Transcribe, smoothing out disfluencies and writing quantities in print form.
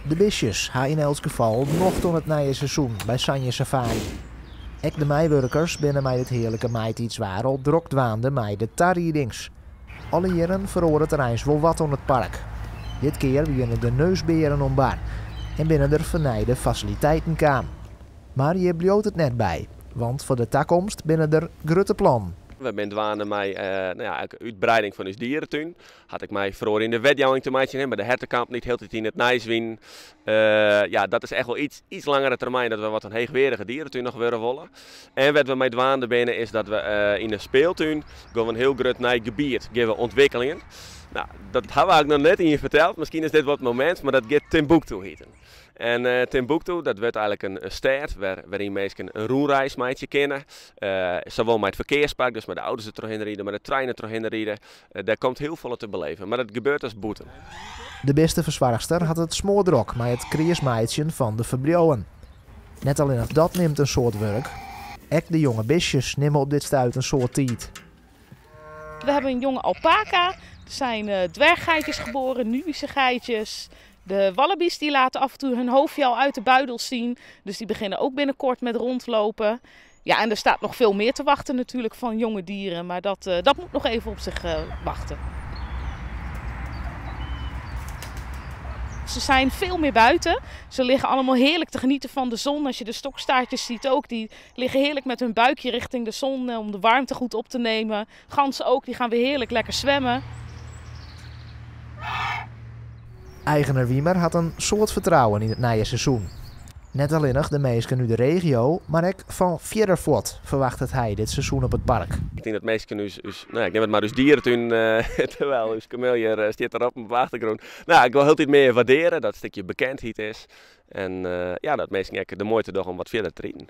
De bisjes gaan in elk geval nog tot het nieuwe seizoen bij Sanje Safari. Ook de meiwerkers binnen mij het heerlijke meitietswarel drok dwaande mij de tarriedings. Alle jaren verhoor het reis wel wat aan het park. Dit keer winnen de neusberen ombar en binnen er vernijde faciliteiten kwam. Maar je bloot het net bij, want voor de toekomst binnen er grote plan. We zijn dwaande met uitbreiding van ons dierentuin. Had ik mij vroeger in de wetjouwing te maken, maar de hertenkamp niet heel tijd in het Nijswien. Dat is echt wel iets langere termijn dat we wat een heegwerige dierentuin nog willen willen. En wat we met dwaande binnen is dat we in een speeltuin gaan een heel groot nieuw gebied geven ontwikkelingen. Nou, dat hebben we eigenlijk nog net in je verteld. Misschien is dit wat moment, maar dat gaat Timbuktu heten. En Timbuktu, dat wordt eigenlijk een stad waarin mensen een roenreis meidje kennen. Zowel met het verkeerspark, dus met de auto's er doorheen rijden, met de treinen doorheen rijden. Daar komt heel veel te beleven, maar dat gebeurt als boete. De beste verzwargster had het smoordrok met het kreersmeidje van de verbrouwen. Net alleen of dat neemt een soort werk. Ook de jonge bisjes nemen op dit stuit een soort tijd. We hebben een jonge alpaca. Er zijn dwerggeitjes geboren, Nubische geitjes. De wallabies die laten af en toe hun hoofdje al uit de buidel zien. Dus die beginnen ook binnenkort met rondlopen. Ja, en er staat nog veel meer te wachten natuurlijk van jonge dieren. Maar dat moet nog even op zich wachten. Ze zijn veel meer buiten. Ze liggen allemaal heerlijk te genieten van de zon. Als je de stokstaartjes ziet ook, die liggen heerlijk met hun buikje richting de zon om de warmte goed op te nemen. Ganzen ook, die gaan weer heerlijk lekker zwemmen. Eigenaar Wiemer had een soort vertrouwen in het nieuwe seizoen. Net alleen nog de meesten nu de regio, maar ook van verder voort verwacht hij dit seizoen op het park. Ik denk dat meesten ik neem het maar dus dierentuin, terwijl dus Camille staat erop op de achtergrond. Nou, ik wil heel iets meer waarderen, dat het stukje bekendheid is. En dat meesten de moeite doen om wat verder te rijden.